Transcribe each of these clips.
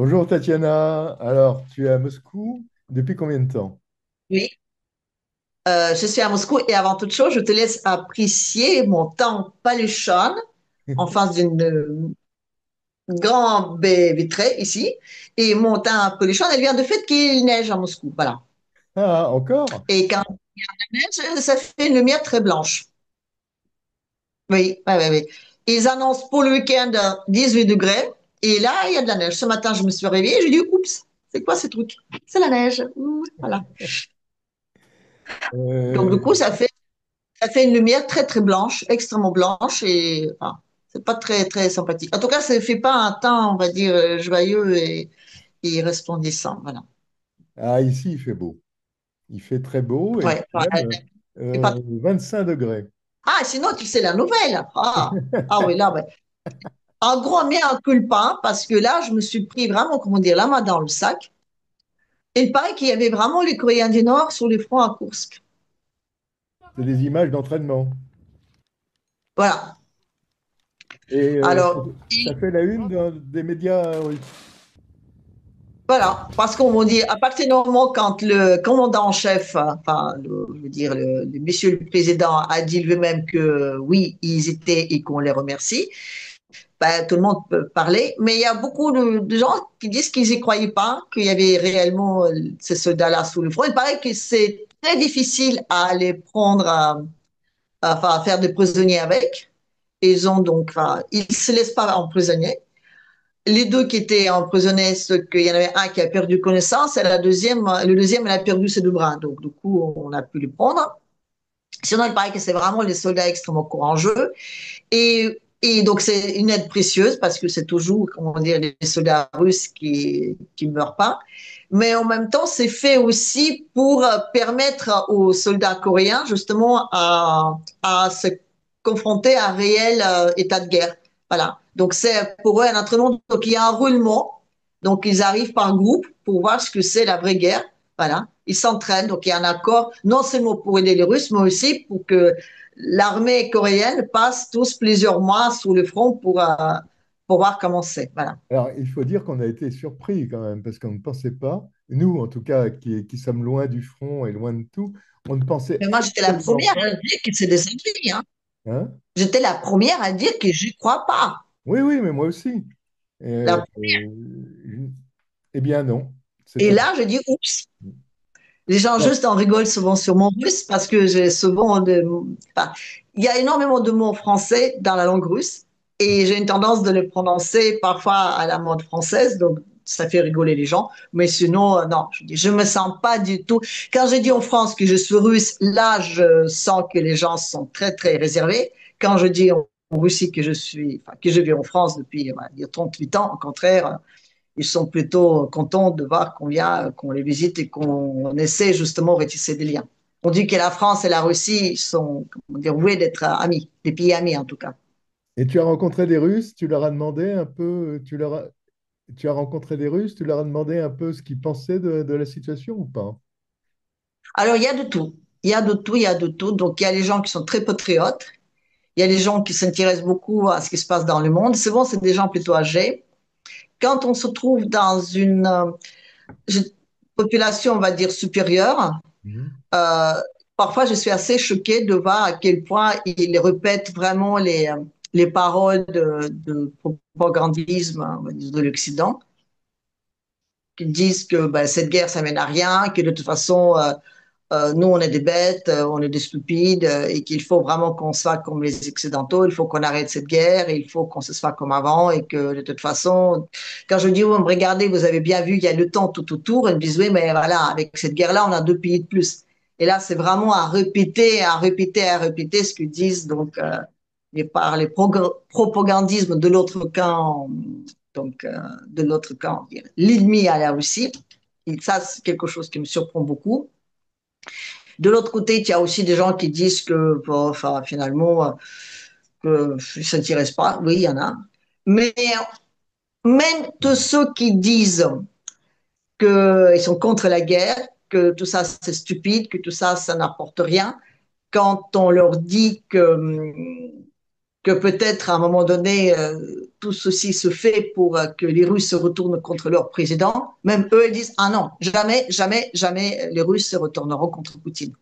Bonjour Tatiana. Alors, tu es à Moscou depuis combien de temps? Oui, je suis à Moscou et avant toute chose, je te laisse apprécier mon temps paluchonne en face d'une grande baie vitrée ici. Et mon teint paluchonne, elle vient du fait qu'il neige à Moscou. Voilà. Ah, encore? Et quand il neige, ça fait une lumière très blanche. Oui, oui, oui, oui. Ils annoncent pour le week-end 18 degrés. Et là, il y a de la neige. Ce matin, je me suis réveillée, j'ai dit, oups, c'est quoi ce truc? C'est la neige. Voilà. Donc, du coup, Euh, ça fait une lumière très, très blanche, extrêmement blanche et enfin, c'est pas très, très sympathique. En tout cas, ça ne fait pas un teint, on va dire, joyeux et resplendissant. Voilà. ici, il fait beau. Il fait très beau et Ouais, quand ouais, même c'est pas... 25 degrés. Ah, sinon, tu sais la nouvelle. Ah oui, là, ouais. En gros, mais un culpa, parce que là, je me suis pris vraiment, comment dire, la main dans le sac. Et il paraît qu'il y avait vraiment les Coréens du Nord sur les fronts à Kursk. C'est des images d'entraînement. Voilà. Et Alors, ça fait la une des médias russes. voilà, parce qu'on m'a dit, à partir du moment quand le commandant en chef, enfin, je veux dire, le monsieur le président a dit lui-même que oui, ils étaient et qu'on les remercie, ben, tout le monde peut parler, mais il y a beaucoup de gens qui disent qu'ils n'y croyaient pas, qu'il y avait réellement ces soldats-là sous le front. Il paraît que c'est très difficile à les prendre, enfin, à faire des prisonniers avec. Ils ont donc, enfin, ils se laissent pas emprisonner les deux qui étaient emprisonnés, qu'il y en avait un qui a perdu connaissance et le deuxième, elle a perdu ses deux bras. Donc, du coup, on a pu les prendre. Sinon, il paraît que c'est vraiment les soldats extrêmement courageux. Et donc, c'est une aide précieuse parce que c'est toujours, comment dire, les soldats russes qui meurent pas. Mais en même temps, c'est fait aussi pour permettre aux soldats coréens, justement, à se confronter à un réel état de guerre. Voilà. Donc, c'est pour eux un entraînement. Donc, il y a un roulement. Donc, ils arrivent par groupe pour voir ce que c'est la vraie guerre. Voilà. Ils s'entraînent. Donc, il y a un accord, non seulement pour aider les Russes, mais aussi pour que l'armée coréenne passe tous plusieurs mois sous le front pour voir comment c'est. Voilà. Alors, il faut dire qu'on a été surpris quand même, parce qu'on ne pensait pas, nous en tout cas, qui sommes loin du front et loin de tout, on ne pensait Mais moi, j'étais la absolument première pas. à dire que c'est des ennemis. Hein. Hein. J'étais la première à dire que je crois pas. Oui, oui, mais moi aussi. La- Eh bien non. C'est Et un... là, je dis, oups. Les gens juste en rigolent souvent sur mon russe parce que j'ai souvent enfin, il y a énormément de mots français dans la langue russe et j'ai une tendance de les prononcer parfois à la mode française, donc ça fait rigoler les gens. Mais sinon, non, je me sens pas du tout. Quand je dis en France que je suis russe, là, je sens que les gens sont très, très réservés. Quand je dis en Russie que enfin, que je vis en France depuis, il y a 38 ans, au contraire, ils sont plutôt contents de voir qu'on vient, qu'on les visite et qu'on essaie justement de retisser des liens. On dit que la France et la Russie sont, comment dire, voués d'être amis, des pays amis en tout cas. Et tu as rencontré des Russes, tu leur as demandé un peu, tu as rencontré des Russes, tu leur as demandé un peu ce qu'ils pensaient de la situation ou pas? Alors il y a de tout, il y a de tout, il y a de tout. Donc il y a les gens qui sont très patriotes, il y a les gens qui s'intéressent beaucoup à ce qui se passe dans le monde. Souvent c'est des gens plutôt âgés. Quand on se trouve dans une population, on va dire supérieure, Mhm. Euh, parfois, je suis assez choquée de voir à quel point ils répètent vraiment les paroles de propagandisme hein, de l'Occident, qui disent que ben, cette guerre, ça mène à rien, que de toute façon, nous, on est des bêtes, on est des stupides, et qu'il faut vraiment qu'on soit comme les Occidentaux, il faut qu'on arrête cette guerre, et il faut qu'on se soit comme avant, et que de toute façon, quand je dis, oh, regardez, vous avez bien vu, il y a le temps tout autour, ils me disent, oui, mais voilà, avec cette guerre-là, on a deux pays de plus. Et là, c'est vraiment à répéter, à répéter, à répéter ce que disent donc par les propagandismes de l'autre camp, donc de l'autre camp, l'ennemi à la Russie. Et ça, c'est quelque chose qui me surprend beaucoup. De l'autre côté, il y a aussi des gens qui disent que, bon, enfin, finalement, que ne s'intéressent pas. Oui, il y en a. Mais même tous ceux qui disent qu'ils sont contre la guerre, que tout ça c'est stupide, que tout ça ça n'apporte rien, quand on leur dit que peut-être à un moment donné, tout ceci se fait pour que les Russes se retournent contre leur président. Même eux, ils disent, ah non, jamais, jamais, jamais les Russes se retourneront contre Poutine.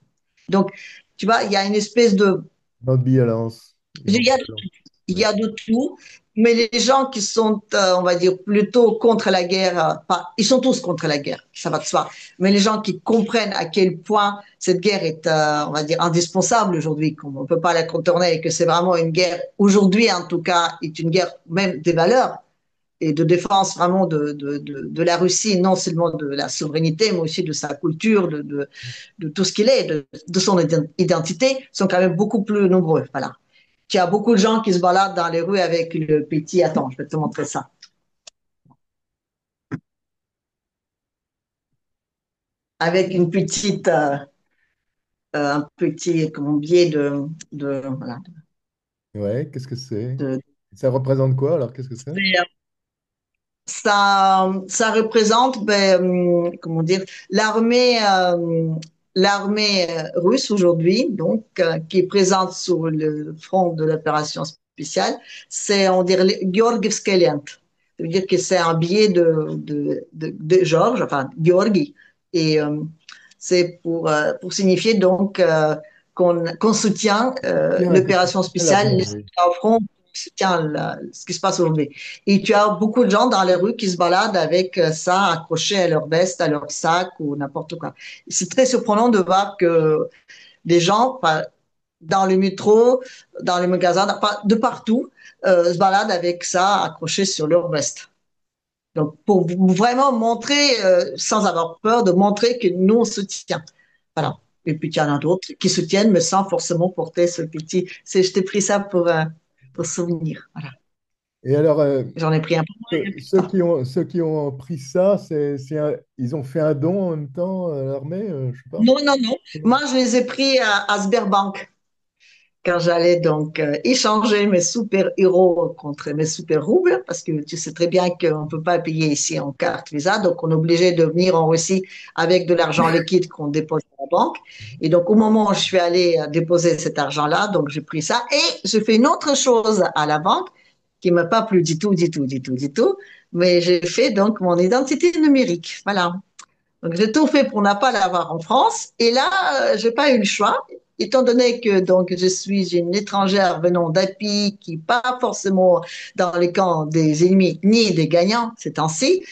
Donc, tu vois, il y a une espèce de Non-violence. il y a de Non-violence. tout. Il y Ouais. a de tout. Mais les gens qui sont, on va dire, plutôt contre la guerre, pas, ils sont tous contre la guerre, ça va de soi. Mais les gens qui comprennent à quel point cette guerre est, on va dire, indispensable aujourd'hui, qu'on ne peut pas la contourner et que c'est vraiment une guerre, aujourd'hui en tout cas, est une guerre même des valeurs et de défense vraiment de la Russie, non seulement de la souveraineté, mais aussi de sa culture, de tout ce qu'il est, de son identité, sont quand même beaucoup plus nombreux. Voilà. Tu as beaucoup de gens qui se baladent dans les rues avec le petit. Attends, je vais te montrer ça. Avec une petite, un petit, comment biais voilà, Ouais, qu'est-ce que c'est? de, Ça représente quoi alors? Qu'est-ce que c'est? ça représente, comment dire, l'armée, l'armée russe aujourd'hui, donc, qui est présente sur le front de l'opération spéciale. C'est, on dirait, Georgievsky Lent. Ça veut dire que c'est un billet de Georges, enfin, Georgi. Et c'est pour signifier donc qu'on soutient Tiens, que l'opération spéciale, l'armée, les oui. soldats au front, on soutient ce qui se passe aujourd'hui. Et tu as beaucoup de gens dans les rues qui se baladent avec ça accroché à leur veste, à leur sac ou n'importe quoi. C'est très surprenant de voir que des gens, dans le métro, dans les magasins, de partout, se baladent avec ça accroché sur leur veste. Donc, pour vraiment montrer, sans avoir peur, de montrer que nous, on soutient. Voilà. Et puis, il y en a d'autres qui soutiennent, mais sans forcément porter ce petit. Je t'ai pris ça pour souvenir. Voilà. Et alors, J'en ai pris un peu moins il y a plus de temps. ceux qui ont pris ça, ils ont fait un don en même temps à l'armée, je sais pas. Non, non, non. Moi, je les ai pris à Sberbank quand j'allais donc échanger mes super-héros contre mes super-roubles, parce que tu sais très bien qu'on ne peut pas payer ici en carte Visa, donc on est obligé de venir en Russie avec de l'argent liquide qu'on dépose à la banque. Et donc au moment où je suis allée déposer cet argent-là, donc j'ai pris ça et je fais une autre chose à la banque qui ne m'a pas plu du tout, du tout, du tout, du tout, mais j'ai fait donc mon identité numérique. Voilà. Donc, j'ai tout fait pour ne pas l'avoir en France. Et là, j'ai pas eu le choix, étant donné que donc je suis une étrangère venant d'API qui n'est pas forcément dans les camps des ennemis ni des gagnants ces temps-ci.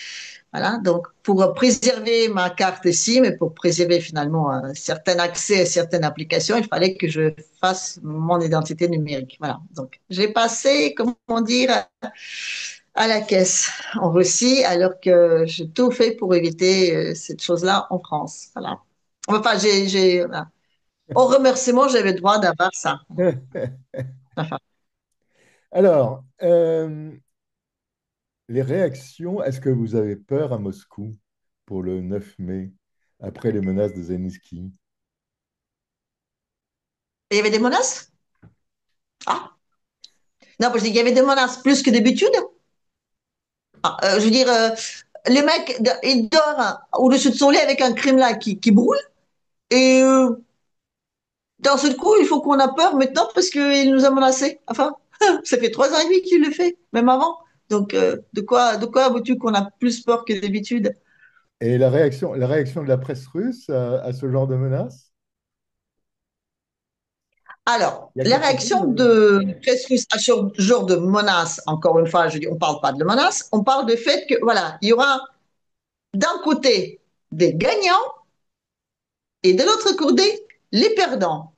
Voilà. Donc, pour préserver ma carte SIM et pour préserver finalement un certain accès à certaines applications, il fallait que je fasse mon identité numérique. Voilà. Donc, j'ai passé, comment dire, à la caisse en Russie, alors que j'ai tout fait pour éviter cette chose-là en France. Voilà. Enfin, voilà. Au remerciement, j'avais le droit d'avoir ça. Enfin, Alors, les réactions, est-ce que vous avez peur à Moscou pour le 9 mai, après les menaces de Zelensky? il y avait des menaces? Ah, non, parce qu'il y avait des menaces plus que d'habitude. Ah, je veux dire, les mecs, ils dorment au-dessus de son lit avec un crime là qui brûle. Et d'un seul coup, il faut qu'on a peur maintenant parce qu'il nous a menacés. Enfin, ça fait 3 ans et demi qu'il le fait, même avant. Donc, de quoi veux-tu qu'on a plus peur que d'habitude? Et la réaction de la presse russe à ce genre de menaces? Alors, Il y a la quelque chose. réaction de presse russe à ce genre de menace, encore une fois, je dis, on ne parle pas de menace, on parle du fait que, voilà, il y aura d'un côté des gagnants et de l'autre côté les perdants.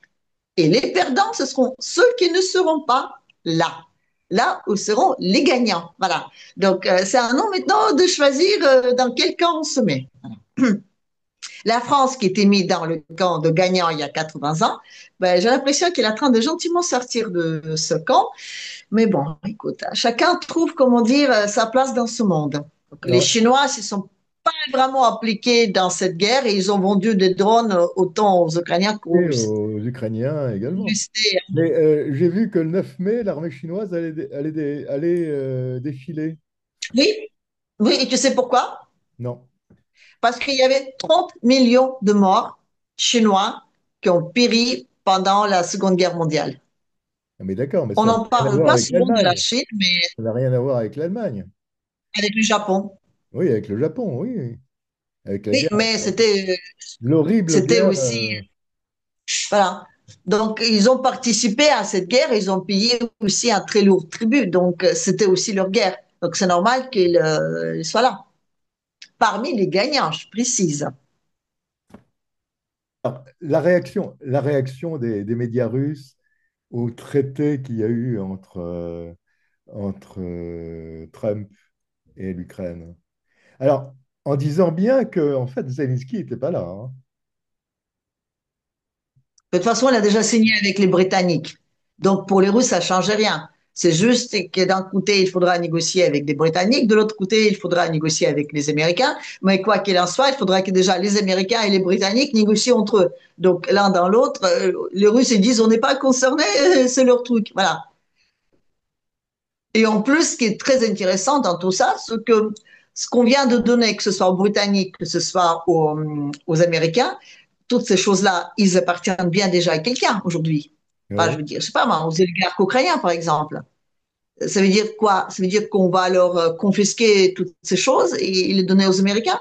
Et les perdants, ce seront ceux qui ne seront pas là. Là où seront les gagnants. Voilà. Donc, c'est à nous maintenant de choisir dans quel camp on se met. Voilà. La France, qui était mise dans le camp de gagnants il y a 80 ans, ben, j'ai l'impression qu'elle est en train de gentiment sortir de ce camp. Mais bon, écoute, chacun trouve, comment dire, sa place dans ce monde. Donc, les Alors, Chinois, ils sont pas vraiment appliqués dans cette guerre et ils ont vendu des drones autant aux Ukrainiens qu'aux et Russes. aux Ukrainiens également. Mais j'ai vu que le 9 mai, l'armée chinoise allait défiler. Oui, oui, et tu sais pourquoi? Non. Parce qu'il y avait 30 millions de morts chinois qui ont péri pendant la Seconde Guerre mondiale. Ah, mais d'accord, mais On ça n'a n'en rien à parle voir pas avec souvent de la l'Allemagne. Chine, mais Ça n'a rien à voir avec l'Allemagne. avec le Japon. Oui, avec le Japon, oui, oui. Avec la Oui, guerre, mais l'horrible c'était guerre. aussi, voilà. Donc, ils ont participé à cette guerre, ils ont payé aussi un très lourd tribut. Donc, c'était aussi leur guerre. Donc, c'est normal qu'ils soient là. Parmi les gagnants, je précise. Alors, la réaction des médias russes au traité qu'il y a eu entre Trump et l'Ukraine. Alors, en disant bien que, en fait, Zelensky n'était pas là, hein. De toute façon, elle a déjà signé avec les Britanniques. Donc, pour les Russes, ça ne change rien. C'est juste que d'un côté, il faudra négocier avec des Britanniques, de l'autre côté, il faudra négocier avec les Américains. Mais quoi qu'il en soit, il faudra que déjà les Américains et les Britanniques négocient entre eux. Donc, l'un dans l'autre, les Russes, ils disent, on n'est pas concernés, c'est leur truc. Voilà. Et en plus, ce qui est très intéressant dans tout ça, c'est que ce qu'on vient de donner, que ce soit aux Britanniques, que ce soit aux Américains, toutes ces choses-là, ils appartiennent bien déjà à quelqu'un aujourd'hui. Enfin, je Ouais. veux dire, je sais pas moi, aux oligarques ukrainiens, par exemple. Ça veut dire quoi? Ça veut dire qu'on va leur confisquer toutes ces choses et les donner aux Américains?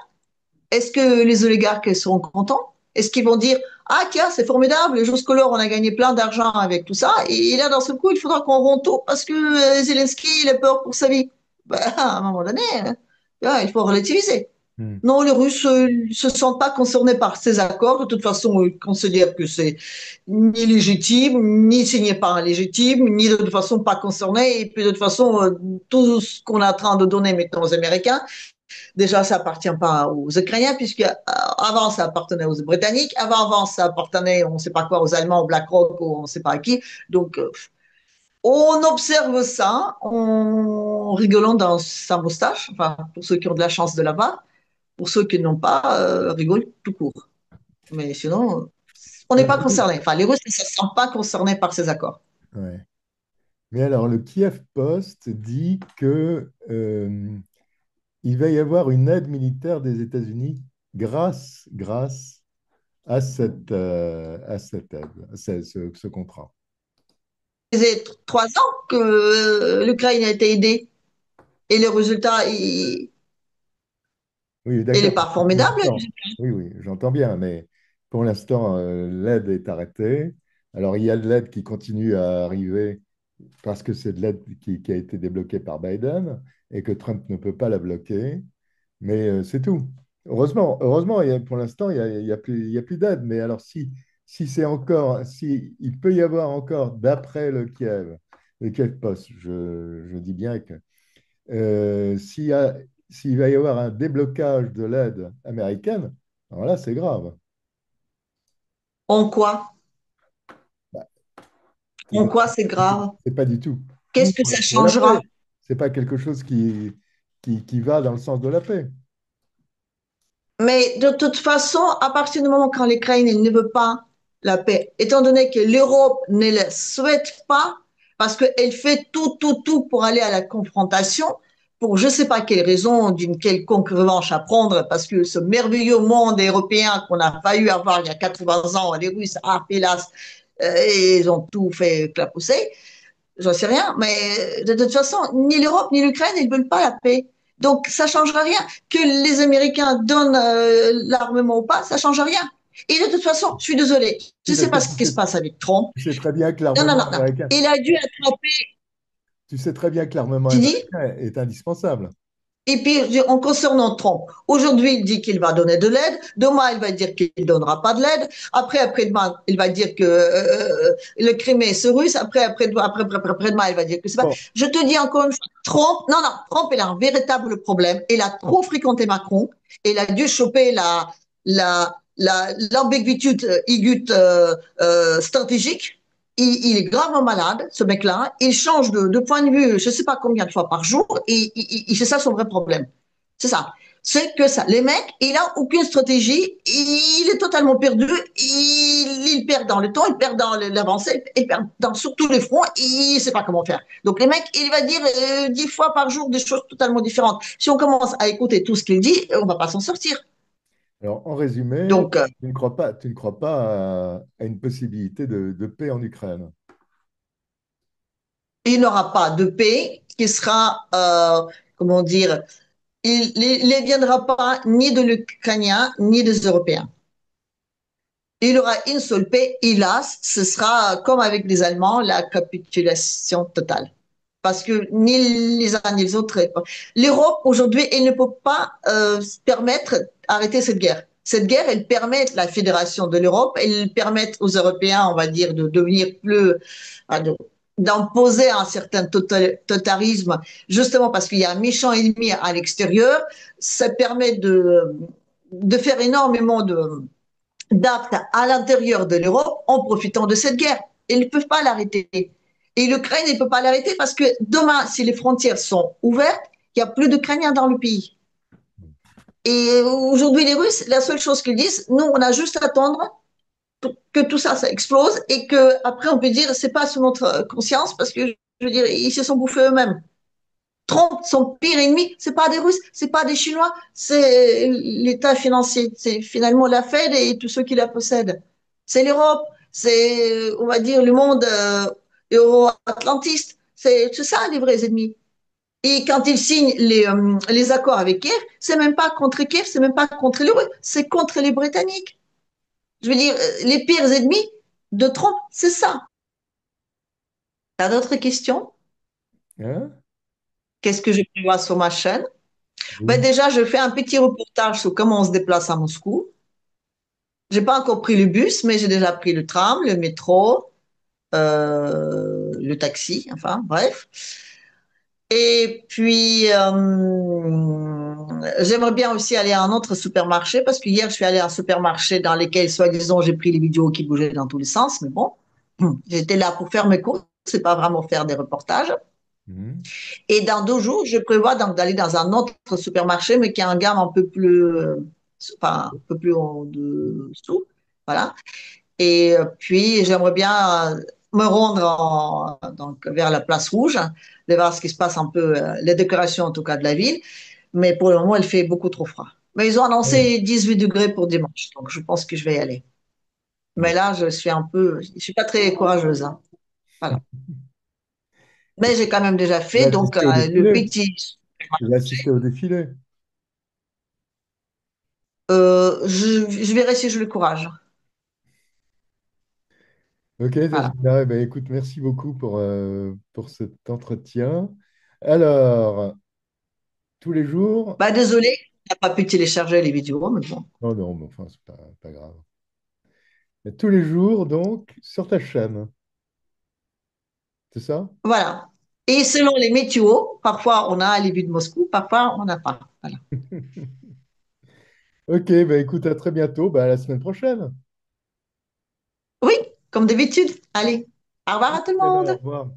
Est-ce que les oligarques seront contents? Est-ce qu'ils vont dire, ah tiens, c'est formidable, jusque-là, on a gagné plein d'argent avec tout ça, et là, dans ce coup, il faudra qu'on rende tout parce que Zelensky, il a peur pour sa vie. Ben, à un moment donné, il faut relativiser. Hmm. Non, les Russes ne se sentent pas concernés par ces accords. De toute façon, ils considèrent que c'est ni légitime, ni signé par un légitime, ni de toute façon pas concerné. Et puis de toute façon, tout ce qu'on est en train de donner maintenant aux Américains, déjà, ça appartient pas aux Ukrainiens, puisque avant, ça appartenait aux Britanniques. Avant, ça appartenait, on ne sait pas quoi, aux Allemands, aux BlackRock, ou on ne sait pas à qui. Donc, on observe ça en rigolant dans sa moustache, enfin, pour ceux qui ont de la chance de là-bas. Pour ceux qui n'ont pas, rigolent tout court. Mais sinon, on n'est Alors, pas concerné. Enfin, les Russes ne se sentent pas concernés par ces accords. ouais. Mais alors, le Kiev Post dit que il va y avoir une aide militaire des États-Unis grâce à cette aide, ce contrat. Ça faisait 3 ans que l'Ukraine a été aidée. Et le résultat, Oui, il n'est d'accord. pas Pour formidable. l'instant, oui, oui, j'entends bien, mais pour l'instant, l'aide est arrêtée. Alors, il y a de l'aide qui continue à arriver parce que c'est de l'aide qui a été débloquée par Biden et que Trump ne peut pas la bloquer. Mais c'est tout. Heureusement, pour l'instant, il y a plus d'aide. Mais alors, si c'est encore, si il peut y avoir encore, d'après le Kiev Post, je dis bien que s'il va y avoir un déblocage de l'aide américaine, alors là, c'est grave. En quoi? Bah, En quoi c'est grave? c'est pas du tout Qu'est-ce que ça pour la changera? paix. C'est pas quelque chose qui va dans le sens de la paix. Mais de toute façon, à partir du moment quand l'Ukraine ne veut pas la paix, étant donné que l'Europe ne la souhaite pas, parce qu'elle fait tout pour aller à la confrontation, pour je ne sais pas quelle raison, d'une quelconque revanche à prendre, parce que ce merveilleux monde européen qu'on a failli avoir il y a 80 ans, les Russes, ah, hélas, ils ont tout fait clapousser. J'en sais rien, mais de toute façon, ni l'Europe ni l'Ukraine, ils ne veulent pas la paix. Donc, ça ne changera rien. Que les Américains donnent l'armement ou pas, ça ne change rien. Et de toute façon, je suis désolée, je Oui, ne sais parce que pas ce qui se passe avec Trump. tu sais très bien que Non, non, l'armement non, non. américain, Il a dû attraper, tu sais très bien que l'armement tu dis, américain est indispensable. et puis en concernant Trump, aujourd'hui il dit qu'il va donner de l'aide, demain il va dire qu'il ne donnera pas de l'aide, après-demain il va dire que le Crimée c'est russe, après-demain il va dire que c'est pas. Bon, Je te dis encore une fois, Trump, non, non, Trump il a un véritable problème, il a trop fréquenté Macron, il a dû choper l'ambiguïté stratégique. Il est gravement malade, ce mec-là. Il change de point de vue, je ne sais pas combien de fois par jour, et c'est ça son vrai problème. C'est ça. C'est que ça. Les mecs, il a aucune stratégie, il est totalement perdu, il perd dans le temps, il perd dans l'avancée, il perd sur tous les fronts, il ne sait pas comment faire. Donc les mecs, il va dire 10 fois par jour des choses totalement différentes. Si on commence à écouter tout ce qu'il dit, on ne va pas s'en sortir. alors en résumé, Donc, tu ne crois pas à une possibilité de paix en Ukraine. Il n'y aura pas de pays qui sera, comment dire, il ne viendra pas ni de l'Ukrainien ni des Européens. Il y aura une seule paix, hélas, ce sera comme avec les Allemands, la capitulation totale. Parce que ni les uns ni les autres. L'Europe, aujourd'hui, elle ne peut pas se permettre d'arrêter cette guerre. Cette guerre, elle permet la fédération de l'Europe, elle permet aux Européens, on va dire, de devenir plus, d'imposer un certain totalitarisme, justement parce qu'il y a un méchant ennemi à l'extérieur. Ça permet de faire énormément d'actes à l'intérieur de l'Europe en profitant de cette guerre. Ils ne peuvent pas l'arrêter. Et l'Ukraine ne peut pas l'arrêter parce que demain, si les frontières sont ouvertes, il n'y a plus d'Ukrainiens dans le pays. Et aujourd'hui, les Russes, la seule chose qu'ils disent, nous, on a juste à attendre que tout ça, ça explose et que après, on peut dire, c'est pas sous notre conscience parce que, je veux dire, ils se sont bouffés eux-mêmes. Trump, son pire ennemi, c'est pas des Russes, c'est pas des Chinois, c'est l'État financier, c'est finalement la Fed et tous ceux qui la possèdent. C'est l'Europe, c'est, on va dire, le monde euro-atlantiste. C'est ça les vrais ennemis. Et quand ils signent les accords avec Kiev, c'est même pas contre Kiev, c'est même pas contre l'Euro, c'est contre les Britanniques. Je veux dire, les pires ennemis de Trump, c'est ça. T'as d'autres questions? Hein? Qu'est-ce que je prévois sur ma chaîne? Ben Oui. déjà, je fais un petit reportage sur comment on se déplace à Moscou. J'ai pas encore pris le bus, mais j'ai déjà pris le tram, le métro, le taxi, enfin bref. Et puis, j'aimerais bien aussi aller à un autre supermarché parce que hier, je suis allée à un supermarché dans lequel, soi-disant, j'ai pris les vidéos qui bougeaient dans tous les sens. Mais bon, j'étais là pour faire mes courses, c'est pas vraiment faire des reportages. Mhm. Et dans 2 jours, je prévois donc d'aller dans un autre supermarché, mais qui a un gamme un peu plus, enfin, un peu plus en dessous. Voilà. Et puis, j'aimerais bien me rendre donc, vers la place rouge, de voir ce qui se passe un peu, les décorations en tout cas de la ville. Mais pour le moment, il fait beaucoup trop froid. Mais ils ont Ouais. annoncé 18 degrés pour dimanche, donc je pense que je vais y aller. Mais Bon. là, je suis pas très courageuse, hein. Voilà. Mais j'ai quand même déjà Tu vas fait, donc assister au le défilé. petit. Tu vas assister au défilé. Je verrai si je le courage. Ok, Voilà. Tajina, eh ben, écoute, merci beaucoup pour cet entretien. Alors, tous les jours, Bah, désolé, on n'a pas pu télécharger les vidéos, mais bon. oh non, mais enfin, c'est pas grave. Mais tous les jours, donc, sur ta chaîne, c'est ça? Voilà. Et selon les météos, parfois on a les vues de Moscou, parfois on n'a pas. Voilà. Ok, bah écoute, à très bientôt, bah, à la semaine prochaine. Oui, comme d'habitude. Allez, au revoir à tout le Au monde. revoir.